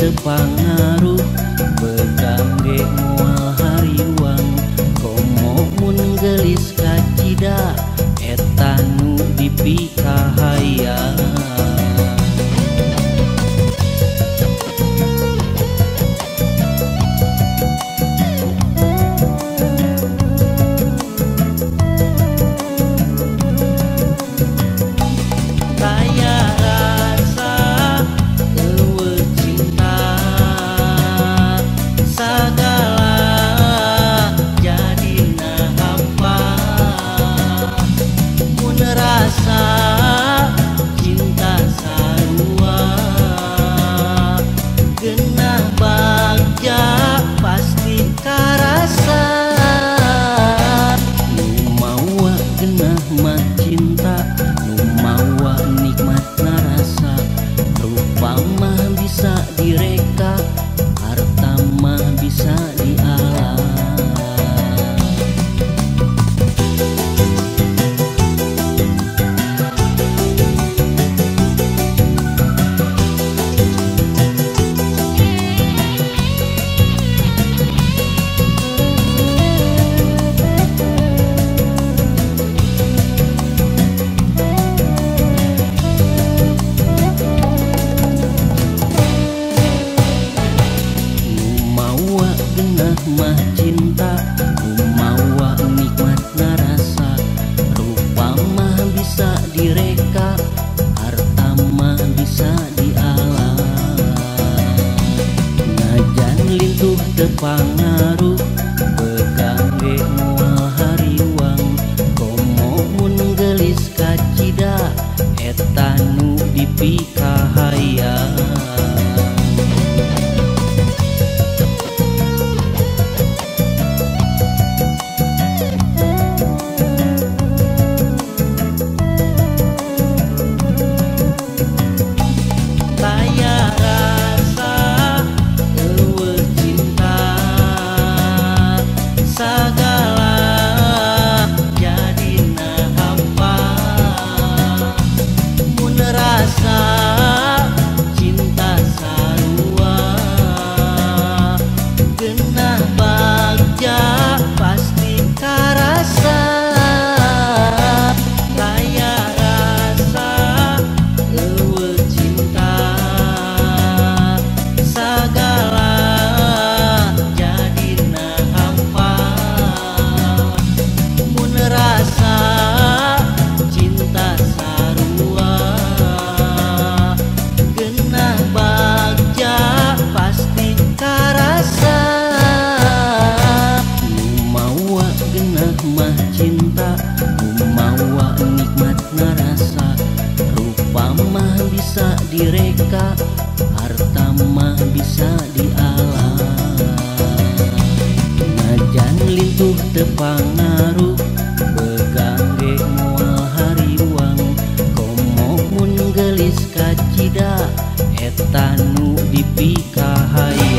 tepangaruh begangge moal hariwang komo mun gelis kacida eta nu dipikahaya. Mah cinta mawa nikmat narasa rupa mah bisa direka harta mah bisa dialah najan lintuh tepangaruh begangge moal hariwang komo mun gelis kacida eta nu dipikahaya. Mah cinta mawa nikmat narasa rupa mah bisa direka harta mah bisa dialah najan lintuh tepangaruh begangge moal hariwang komo mun gelis kacida eta nu dipikahaya.